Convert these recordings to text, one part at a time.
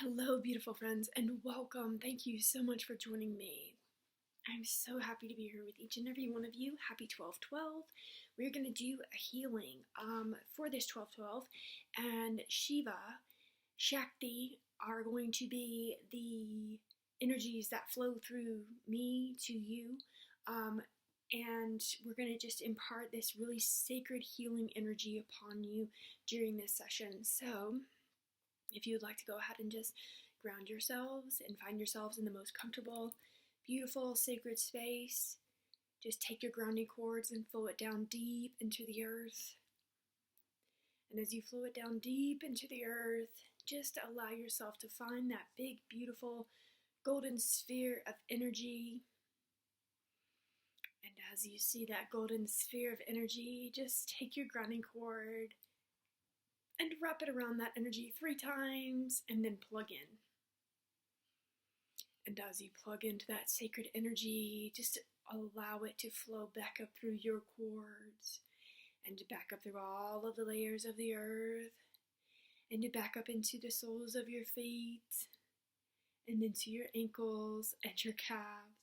Hello, beautiful friends, and welcome. Thank you so much for joining me. I'm so happy to be here with each and every one of you. Happy 12/12. We're going to do a healing for this 12/12, and Shiva, Shakti are going to be the energies that flow through me to you. And we're going to just impart this really sacred healing energy upon you during this session. So, if you would like to go ahead and just ground yourselves and find yourselves in the most comfortable, beautiful, sacred space, just take your grounding cords and flow it down deep into the earth. And as you flow it down deep into the earth, just allow yourself to find that big, beautiful, golden sphere of energy. And as you see that golden sphere of energy, just take your grounding cord and wrap it around that energy 3 times and then plug in. And as you plug into that sacred energy, just allow it to flow back up through your cords and back up through all of the layers of the earth and to back up into the soles of your feet and into your ankles and your calves,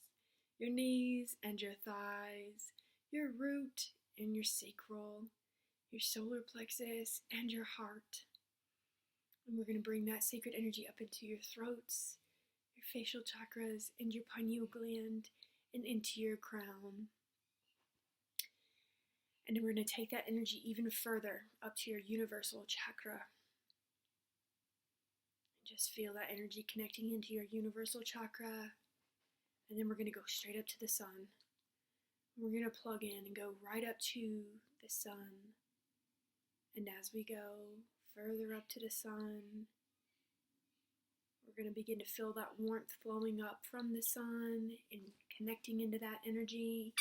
your knees and your thighs, your root and your sacral, your solar plexus, and your heart. And we're going to bring that sacred energy up into your throats, your facial chakras, and your pineal gland, and into your crown. And then we're going to take that energy even further up to your universal chakra. And just feel that energy connecting into your universal chakra. And then we're going to go straight up to the sun. We're going to plug in and go right up to the sun. And as we go further up to the sun, we're going to begin to feel that warmth flowing up from the sun and connecting into that energy.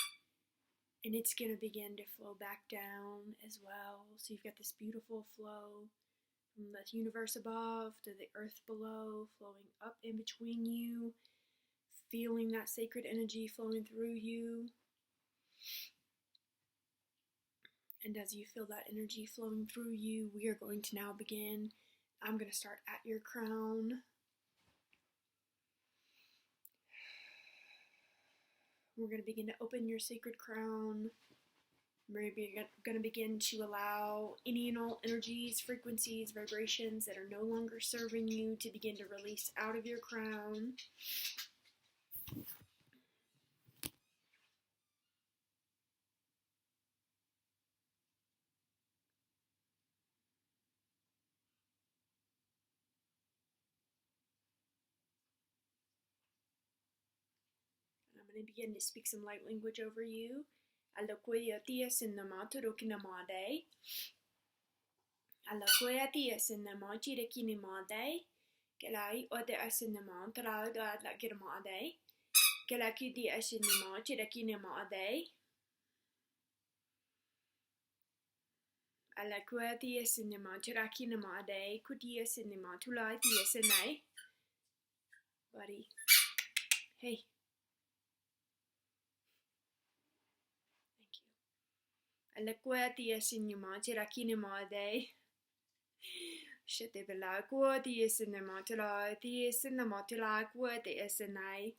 And it's going to begin to flow back down as well. So you've got this beautiful flow from the universe above to the earth below, flowing up in between you, feeling that sacred energy flowing through you. And as you feel that energy flowing through you, we are going to now begin. I'm going to start at your crown. We're going to begin to open your sacred crown. We're going to begin to allow any and all energies, frequencies, vibrations that are no longer serving you to begin to release out of your crown. I'm going to begin to speak some light language over you. Alokoya sinama turukinamade. Alokoya sinama chirikinimade. Kelai ode asinama taraga lakiramade. Kelaki sinama chirikinimade. Alokoya sinama chirakinamade. Kudia sinama tulai sinai. Buddy. Hey. Alaquatia sinema tirakinimade. Shete belaquatia cinematula, the cinematula, quatia sinai.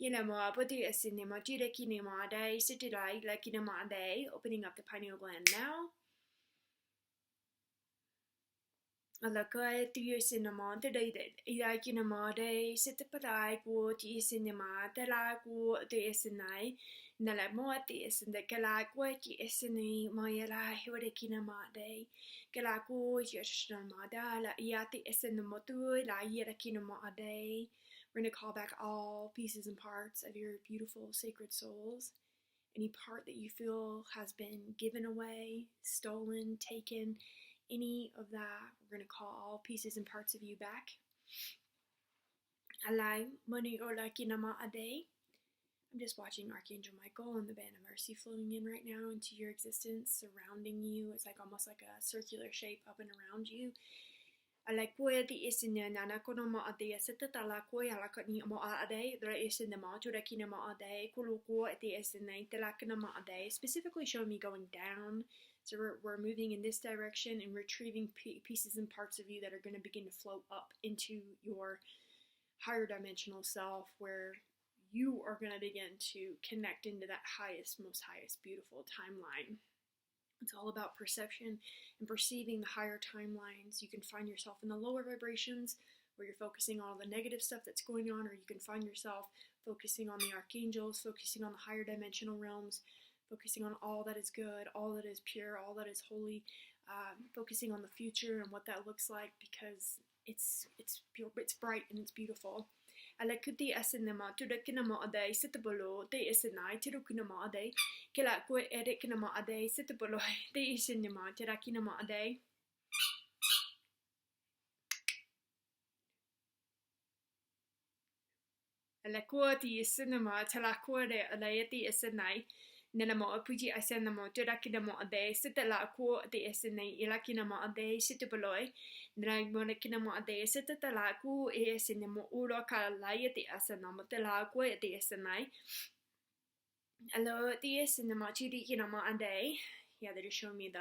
Yelamo, potia cinema tirakinimade, citilai lakinamade. Opening up the pineal gland now. Alaquatia cinema, the day ilakinamade, citipalai, quatia cinema, telaquatia sinai. Nala moati is in the Galagwaki is in the Mayala Hurakinamade. Galago Yashnamada, La Yati is in the Motu, La Yerakinamade. We're going to call back all pieces and parts of your beautiful sacred souls. Any part that you feel has been given away, stolen, taken, any of that, we're going to call all pieces and parts of you back. Alai Moni Olakinama Ade. I'm just watching Archangel Michael and the Band of Mercy flowing in right now into your existence, surrounding you. It's like almost like a circular shape up and around you. Alakoya di isina nana kono ma ade setata lakoya lakani mo ade there is in the ma to rakina ma ade kuluko at the isina telakana ma ade, specifically showing me going down So we're moving in this direction and retrieving pieces and parts of you that are going to begin to float up into your higher dimensional self, where you are going to begin to connect into that most highest, beautiful timeline. It's all about perception and perceiving the higher timelines. You can find yourself in the lower vibrations where you're focusing on all the negative stuff that's going on, or you can find yourself focusing on the archangels, focusing on the higher dimensional realms, focusing on all that is good, all that is pure, all that is holy, focusing on the future and what that looks like, because it's pure, it's bright and it's beautiful. Alakuti asinama tudakinama adai sitabolo te isinai tirukinama adai kilakwe edikinama adai sitabolo te isinima tirakinama adai. Alakuti isinama talakwade alayati isinai Nenamo apuji asenamo turakinamo ade sitala ko de esene ilakinamo ade sitapoloi Nagmonakinamo ade sitatala ku esenemo uro kalayati asenamo tala ko de esenai Hello the esenamo chirikinamo ade. Yeah, they're just showing me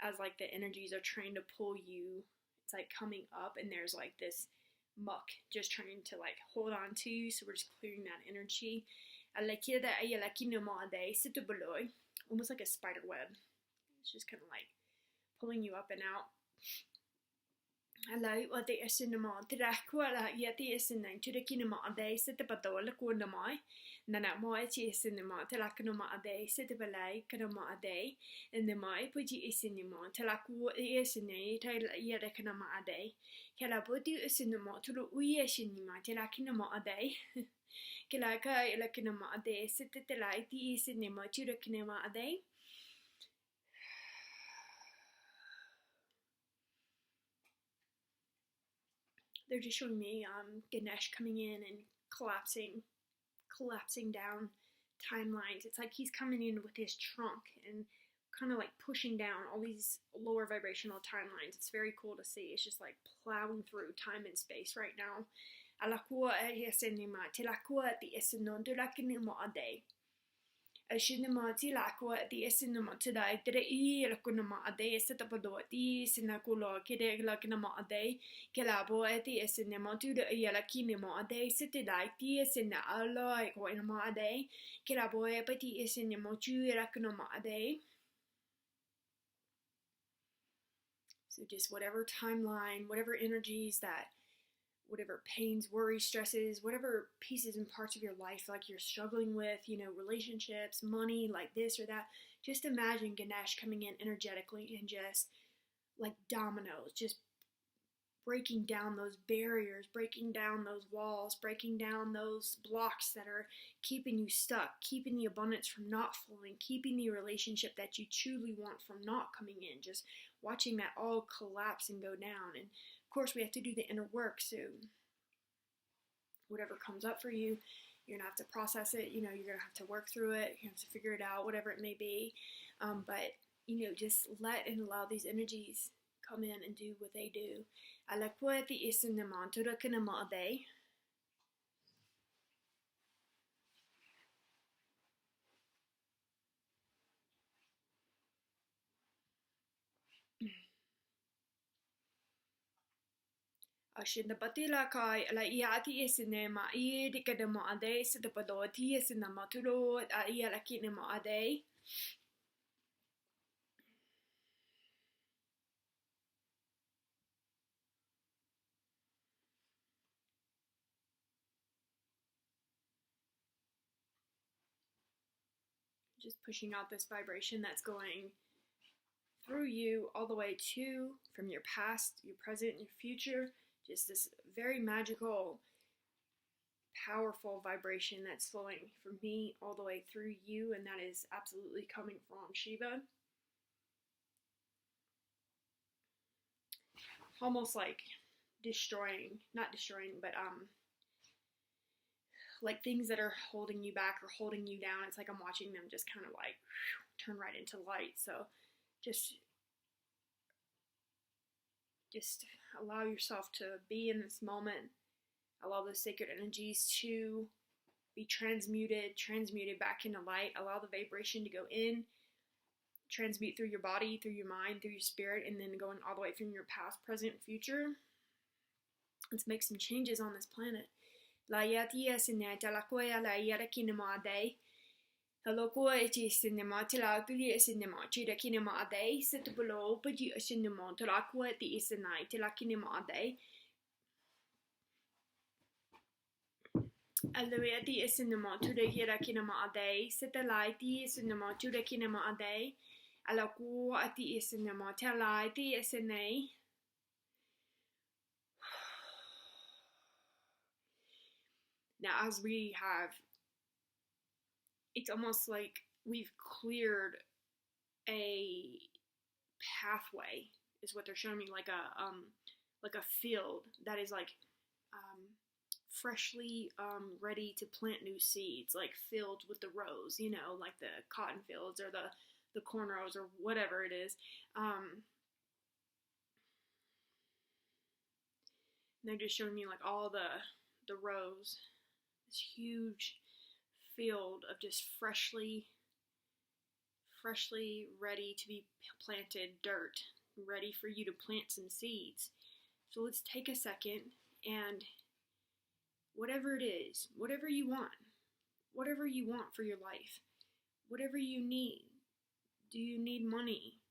as like the energies are trying to pull you. It's like coming up and there's like this muck just trying to like hold on to you, so we're just clearing that energy. Almost like a spider web. It's just kind of like pulling you up and out. What the cinema Tiraquala yeti is in to the kinema a day, sit the patola kundamai, Nana moeti cinema, Telakanoma a day, sit the balay, Kanoma a day, and the mai puji is cinema, Telaku is in a yetakanama a day. Kalabuti is cinema to the uye cinema, Telakinama a day. Kilaka ilakinama a day, sit the light, the cinema to the kinema a day. They're just showing me Ganesh coming in and collapsing down timelines. It's like he's coming in with his trunk and kind of like pushing down all these lower vibrational timelines. It's very cool to see. It's just like plowing through time and space right now. Shinamati lakwa the esinama today, the lakunama a day, set up a door, the sinakulo, kide lakinama a day, kelabo at the esinama to the yalakinima a day, sit the like the esina alloy, coinama a day, kelabo epati esinama to lakunama a day. So just whatever timeline, whatever energies that, whatever pains, worries, stresses, whatever pieces and parts of your life like you're struggling with, relationships, money, like this or that, just imagine Ganesh coming in energetically and just like dominoes, just breaking down those barriers, breaking down those walls, breaking down those blocks that are keeping you stuck, keeping the abundance from not flowing, keeping the relationship that you truly want from not coming in, just watching that all collapse and go down. And of course, we have to do the inner work, so whatever comes up for you, you're going to have to process it, you're going to have to work through it, you have to figure it out, whatever it may be, but, just let and allow these energies come in and do what they do. Shinapatila kai la iati esinema I dikademo ade sitapodoti esinamaturo ialakinemo ade. Just pushing out this vibration that's going through you all the way to, from your past, your present, your future. Just this very magical, powerful vibration that's flowing from me all the way through you, and that is absolutely coming from Shiva. Almost like not destroying, but like things that are holding you back or holding you down. It's like I'm watching them just kind of like turn right into light. So just allow yourself to be in this moment. Allow those sacred energies to be transmuted back into light. Allow the vibration to go in, transmute through your body, through your mind, through your spirit, and then going all the way from your past, present, future. Let's make some changes on this planet. La yatia sinata la koya la yara kinema day. Hello koya ti sinema tila kuli sinema chida kinema day. Sit below but you sinema tila koya ti isinai tila kinema day. Allora ti sinema tuda yara kinema day. Sit the light ti sinema tuda kinema day. Alla koya ti sinema tila ti isinai. Now, as we have, it's almost like we've cleared a pathway, is what they're showing me, like a field that is like freshly ready to plant new seeds, like filled with the rows, you know, like the cotton fields or the corn rows or whatever it is. They're just showing me like all the rows. This huge field of just freshly ready to be planted dirt, ready for you to plant some seeds. So let's take a second and whatever it is, whatever you want for your life, whatever you need. Do you need money?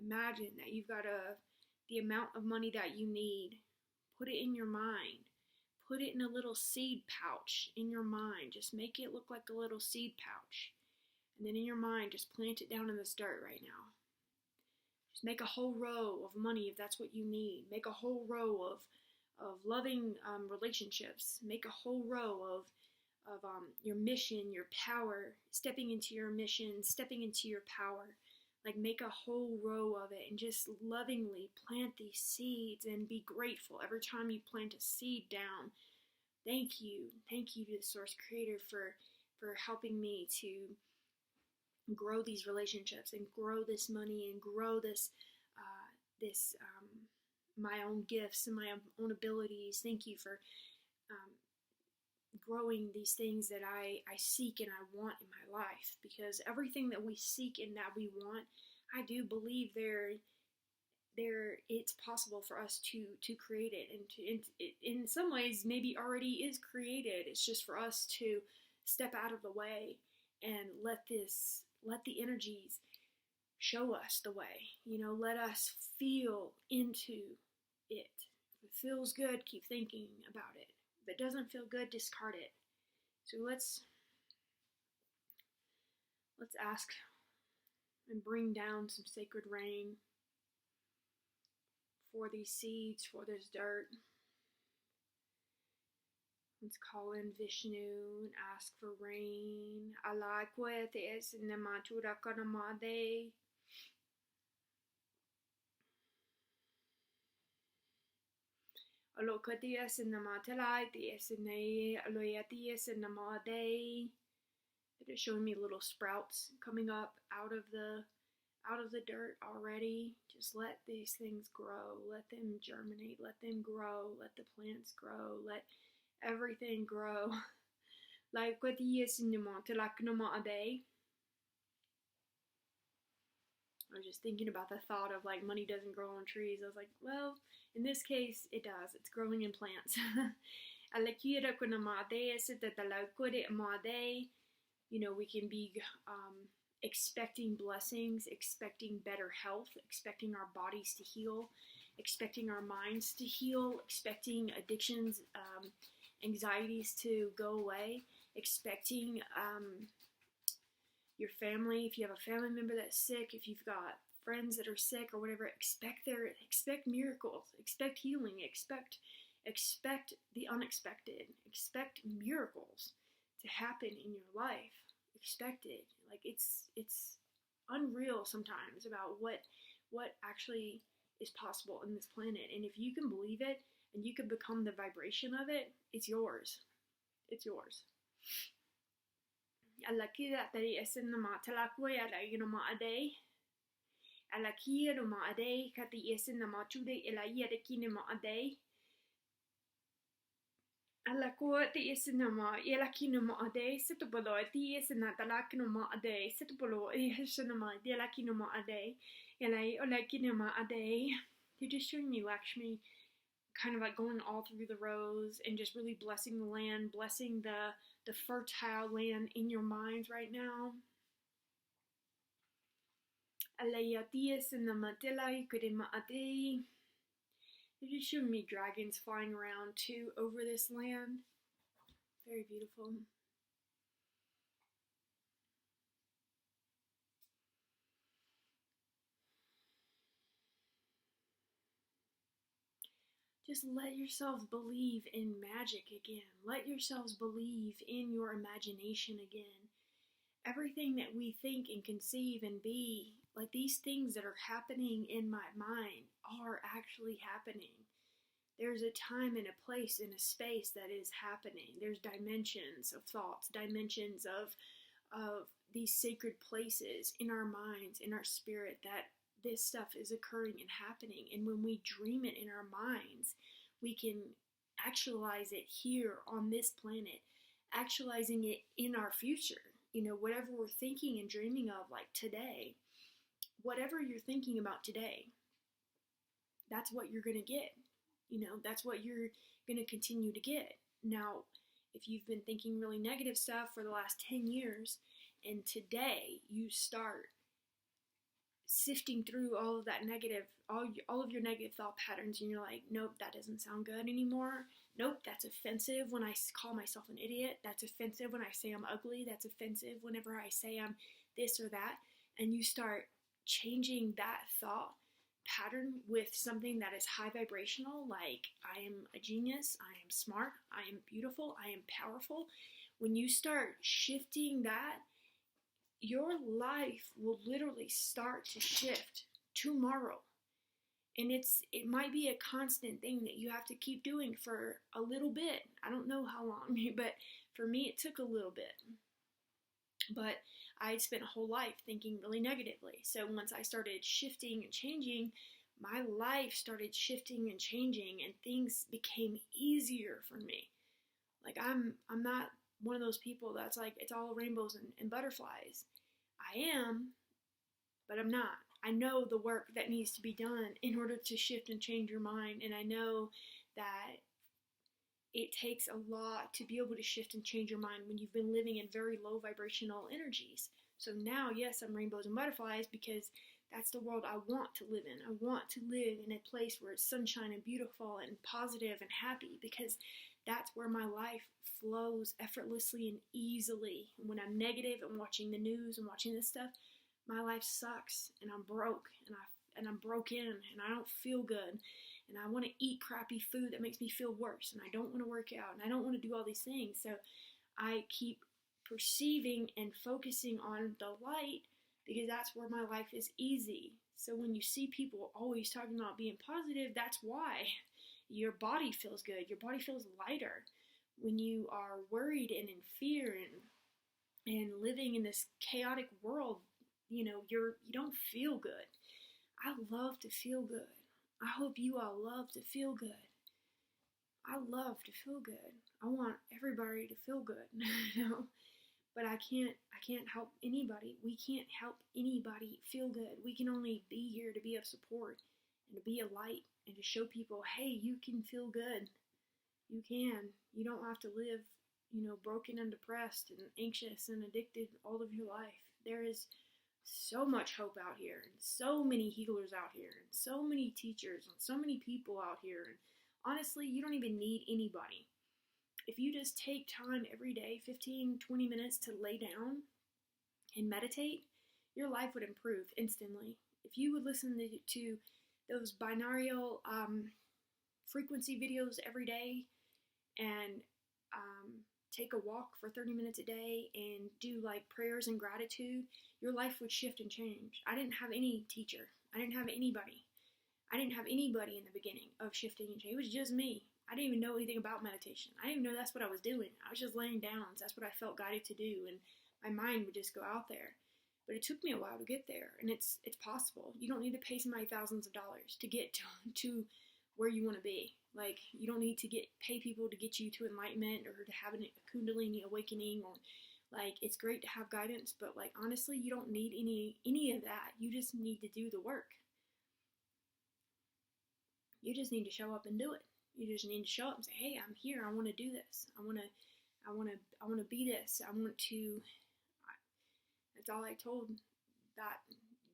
Imagine that you've got the amount of money that you need. Put it in your mind. Put it in a little seed pouch in your mind. Just make it look like a little seed pouch. And then in your mind, just plant it down in this dirt right now. Just make a whole row of money if that's what you need. Make a whole row of loving relationships. Make a whole row of your mission, your power, stepping into your mission, stepping into your power. Like make a whole row of it and just lovingly plant these seeds and be grateful every time you plant a seed down. Thank you to the Source Creator for helping me to grow these relationships and grow this money and grow this my own gifts and my own abilities. Thank you for growing these things that I seek and I want in my life, because everything that we seek and that we want, I do believe it's possible for us to create it, and in some ways maybe already is created. It's just for us to step out of the way and let the energies show us the way. You know, let us feel into it. If it feels good, keep thinking about it. If it doesn't feel good, discard it. So let's ask and bring down some sacred rain for these seeds, for this dirt. Let's call in Vishnu and ask for rain. Alakwete sinamatura kanamade. Alokatia sinamatalai, the esene, aloyatia sinamade. It is showing me little sprouts coming up out of the dirt already. Just let these things grow. Let them germinate. Let them grow. Let the plants grow. Let everything grow. Like what the sinamatalaknamade. I was just thinking about the thought of like money doesn't grow on trees. I was like, well, in this case, it does. It's growing in plants. You know, we can be expecting blessings, expecting better health, expecting our bodies to heal, expecting our minds to heal, expecting addictions, anxieties to go away, expecting your family, if you have a family member that's sick, if you've got friends that are sick or whatever, expect miracles, expect healing, expect the unexpected, expect miracles to happen in your life. Expect it. Like it's unreal sometimes about what actually is possible in this planet. And if you can believe it and you can become the vibration of it, it's yours. It's yours. Alakia tari esinama talakwe ala yinoma ade. Alakia no ma ade kati esinama tude ila yede kinema ade. Alla ko te isinama yelakinoma ade situpolo ti isinatalakinoma ade situpolo isinama yelakinoma ade yelai olakinoma ade. You're just showing me Lakshmi kind of like going all through the rows and just really blessing the land, blessing the fertile land in your minds right now. Alayati isinama telai kudema ade. They're just showing me dragons flying around too over this land. Very beautiful. Just let yourselves believe in magic again. Let yourselves believe in your imagination again. Everything that we think and conceive and be, like these things that are happening in my mind, are actually happening. There's a time and a place and a space that is happening. There's dimensions of thoughts, dimensions of these sacred places in our minds, in our spirit, that this stuff is occurring and happening. And when we dream it in our minds, we can actualize it here on this planet, actualizing it in our future. You know, whatever we're thinking and dreaming of, like today, whatever you're thinking about today, that's what you're going to get. You know, that's what you're going to continue to get. Now, if you've been thinking really negative stuff for the last 10 years, and today you start sifting through all of that negative, all of your negative thought patterns, and you're like, nope, that doesn't sound good anymore. Nope, that's offensive when I call myself an idiot. That's offensive when I say I'm ugly. That's offensive whenever I say I'm this or that. And you start changing that thought pattern with something that is high vibrational, like I am a genius, I am smart, I am beautiful, I am powerful. When you start shifting that, your life will literally start to shift tomorrow. And it might be a constant thing that you have to keep doing for a little bit. I don't know how long, but for me it took a little bit. But I had spent a whole life thinking really negatively. So once I started shifting and changing, my life started shifting and changing, and things became easier for me. Like I'm not one of those people that's like, it's all rainbows and butterflies. I am, but I'm not. I know the work that needs to be done in order to shift and change your mind, and I know that it takes a lot to be able to shift and change your mind when you've been living in very low vibrational energies. So now, yes, I'm rainbows and butterflies because that's the world I want to live in. I want to live in a place where it's sunshine and beautiful and positive and happy, because that's where my life flows effortlessly and easily. And when I'm negative and watching the news and watching this stuff, my life sucks and I'm broke and I'm broken and I don't feel good. And I want to eat crappy food that makes me feel worse, and I don't want to work out, and I don't want to do all these things. So I keep perceiving and focusing on the light, because that's where my life is easy. So when you see people always talking about being positive, that's why your body feels good. Your body feels lighter. When you are worried and in fear and living in this chaotic world, you know, you don't feel good. I love to feel good. I hope you all love to feel good. I love to feel good. I want everybody to feel good, you know? But I can't help anybody. We can't help anybody feel good. We can only be here to be of support and to be a light and to show people, hey, you can feel good. You can. You don't have to live, you know, broken and depressed and anxious and addicted all of your life. There is so much hope out here, and so many healers out here, and so many teachers, and so many people out here. And honestly, you don't even need anybody. If you just take time every day, 15, 20 minutes to lay down and meditate, your life would improve instantly. If you would listen to those binaural frequency videos every day and take a walk for 30 minutes a day and do like prayers and gratitude, your life would shift and change. I didn't have any teacher. I didn't have anybody. I didn't have anybody in the beginning of shifting and change. It was just me. I didn't even know anything about meditation. I didn't even know that's what I was doing. I was just laying down. So that's what I felt guided to do, and my mind would just go out there. But it took me a while to get there, and it's possible. You don't need to pay somebody thousands of dollars to get to where you want to be. Like, you don't need to pay people to get you to enlightenment or to have a kundalini awakening, or like, it's great to have guidance, but like, honestly, you don't need any of that. You just need to do the work. You just need to show up and do it. You just need to show up and say, hey, I'm here. I want to do this. I want to be this. That's all I told that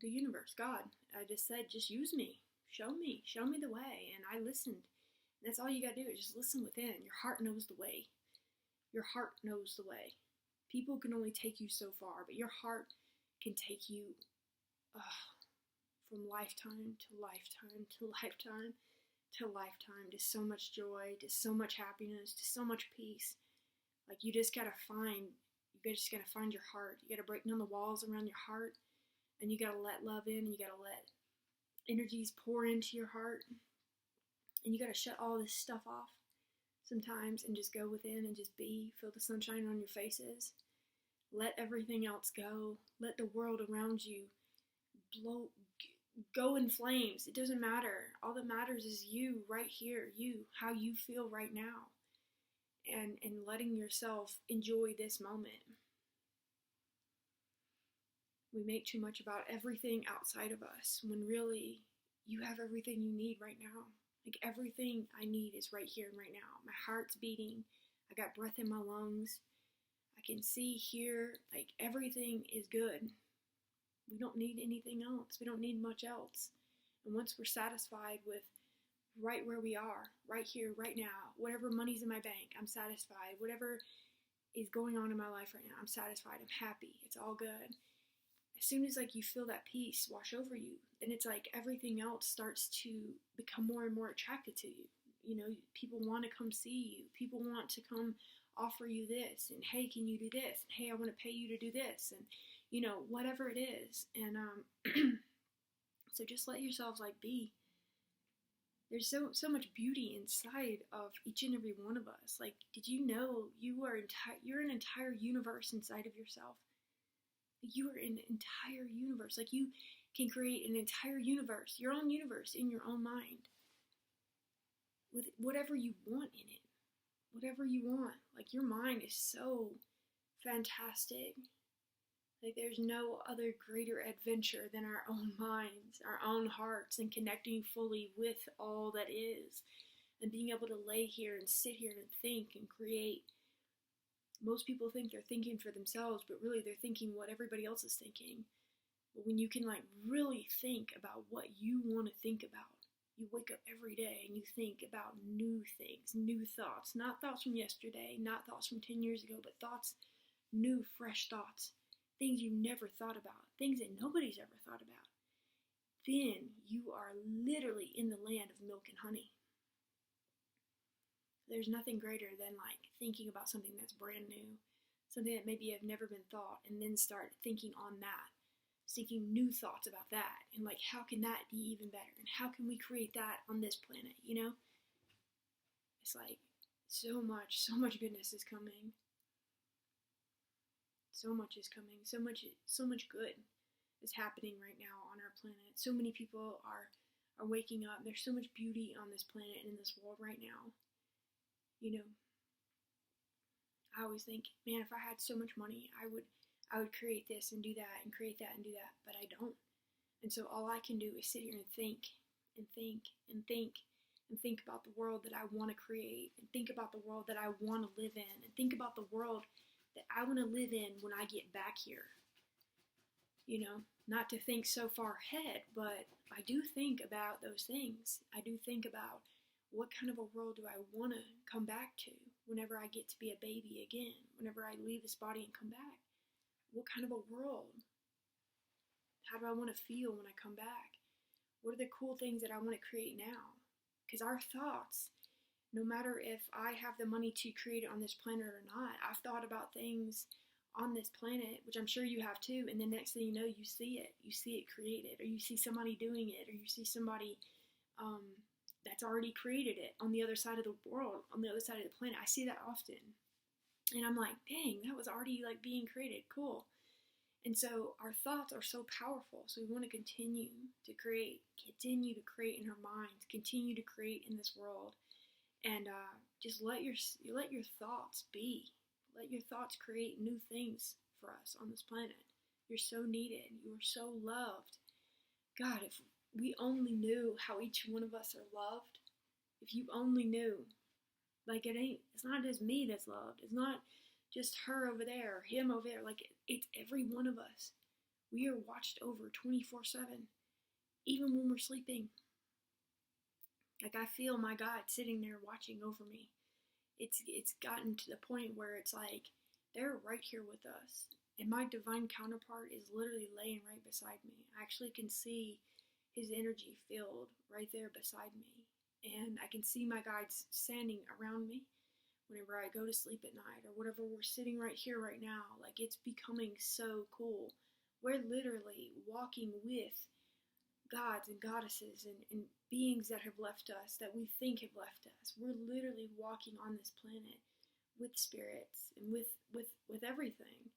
the universe, God. I just said, just use me. Show me the way. And I listened. That's all you got to do is just listen within. Your heart knows the way. Your heart knows the way. People can only take you so far, but your heart can take you from lifetime to lifetime to lifetime to lifetime, to so much joy, to so much happiness, to so much peace. Like, you just gotta find your heart. You gotta break down the walls around your heart, and you gotta let love in, and you gotta let energies pour into your heart, and you gotta shut all this stuff off sometimes and just go within and just be. Feel the sunshine on your faces. Let everything else go. Let the world around you go in flames. It doesn't matter. All that matters is you right here, how you feel right now, and letting yourself enjoy this moment. We make too much about everything outside of us when really you have everything you need right now. Like, everything I need is right here and right now. My heart's beating. I got breath in my lungs. I can see, hear, like, everything is good. We don't need anything else. We don't need much else. And once we're satisfied with right where we are, right here, right now, whatever money's in my bank, I'm satisfied. Whatever is going on in my life right now, I'm satisfied. I'm happy. It's all good. As soon as like you feel that peace wash over you, then it's like everything else starts to become more and more attracted to you. You know, people want to come see you. People want to come offer you this, and hey, can you do this? And hey, I want to pay you to do this, and you know, whatever it is. And so just let yourselves like be. There's so much beauty inside of each and every one of us. Like, did you know you're an entire universe inside of yourself? You are an entire universe. Like, you can create an entire universe, your own universe in your own mind, with whatever you want in it. Whatever you want. Like, your mind is so fantastic. Like, there's no other greater adventure than our own minds, our own hearts, and connecting fully with all that is, and being able to lay here and sit here and think and create. Most people think they're thinking for themselves, but really they're thinking what everybody else is thinking. But when you can like really think about what you want to think about, you wake up every day and you think about new things, new thoughts, not thoughts from yesterday, not thoughts from 10 years ago, but thoughts, new, fresh thoughts, things you never thought about, things that nobody's ever thought about. Then you are literally in the land of milk and honey. There's nothing greater than like thinking about something that's brand new, something that maybe have never been thought, and then start thinking on that, seeking new thoughts about that, and like, how can that be even better, and how can we create that on this planet, you know? It's like so much goodness is coming. So much is coming. So much good is happening right now on our planet. So many people are waking up. There's so much beauty on this planet and in this world right now. You know, I always think, man, if I had so much money, I would create this and do that and create that and do that, but I don't. And so all I can do is sit here and think and think and think and think about the world that I want to create, and think about the world that I want to live in, and think about the world that I want to live in when I get back here. You know, not to think so far ahead, but I do think about those things. I do think about, what kind of a world do I want to come back to whenever I get to be a baby again, whenever I leave this body and come back? What kind of a world? How do I want to feel when I come back? What are the cool things that I want to create now? Because our thoughts, no matter if I have the money to create it on this planet or not, I've thought about things on this planet, which I'm sure you have too, and the next thing you know, you see it created, or you see somebody doing it, or you see somebody that's already created it on the other side of the world, on the other side of the planet. I see that often. And I'm like, dang, that was already like being created. Cool. And so our thoughts are so powerful. So we want to continue to create in our minds, continue to create in this world. and just let your thoughts be. Let your thoughts create new things for us on this planet. You're so needed. You are so loved. God, if we only knew how each one of us are loved, if you only knew, like it's not just me that's loved. It's not just her over there, or him over there. Like it's every one of us. We are watched over 24/7, even when we're sleeping. Like I feel my God sitting there watching over me. It's gotten to the point where it's like they're right here with us, and my divine counterpart is literally laying right beside me. I actually can see his energy field right there beside me, and I can see my guides standing around me whenever I go to sleep at night, or whatever. We're sitting right here right now. Like it's becoming so cool. We're literally walking with gods and goddesses and beings that have left us, that we think have left us. We're literally walking on this planet with spirits and with everything.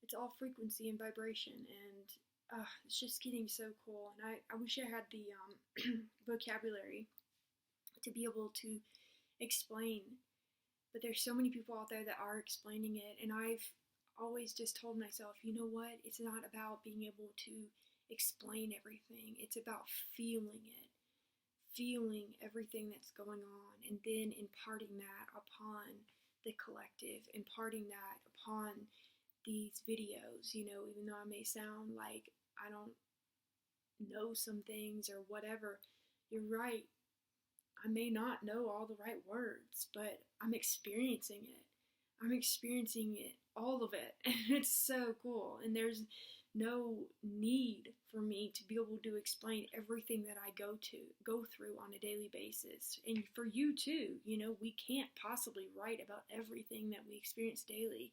It's all frequency and vibration, and it's just getting so cool. And I wish I had the vocabulary to be able to explain, but there's so many people out there that are explaining it, and I've always just told myself, you know what, it's not about being able to explain everything. It's about feeling it, feeling everything that's going on, and then imparting that upon the collective, imparting that upon these videos. You know, even though I may sound like I don't know some things or whatever, you're right. I may not know all the right words, but I'm experiencing it. I'm experiencing it, all of it, and it's so cool. And there's no need for me to be able to explain everything that I go through on a daily basis. And for you too, you know, we can't possibly write about everything that we experience daily.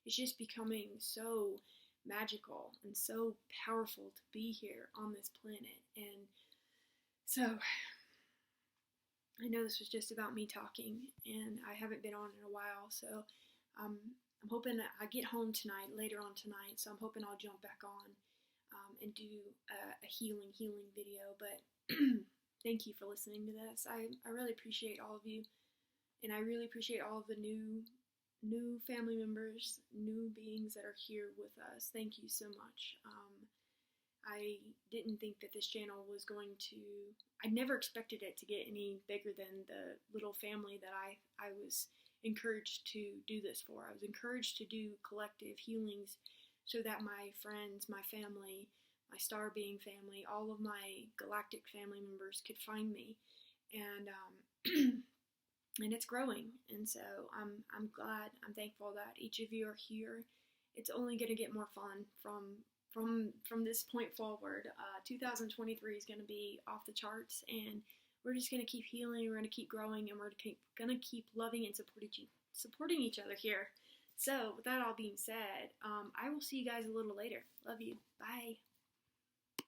It's just becoming so magical and so powerful to be here on this planet. And so I know this was just about me talking, and I haven't been on in a while, so I'm hoping that I get home tonight, later on tonight, so I'm hoping I'll jump back on and do a healing video. But thank you for listening to this. I really appreciate all of you, and I really appreciate all of the new family members, new beings that are here with us. Thank you so much. I didn't think that this channel was going to, I never expected it to get any bigger than the little family that I was encouraged to do this for. I was encouraged to do collective healings so that my friends, my family, my star being family, all of my galactic family members could find me. And and it's growing, and so I'm glad, I'm thankful that each of you are here. It's only going to get more fun from this point forward. 2023 is going to be off the charts, and we're just going to keep healing, we're going to keep growing, and we're going to keep loving and supporting each other here. So with that all being said, I will see you guys a little later. Love you. Bye.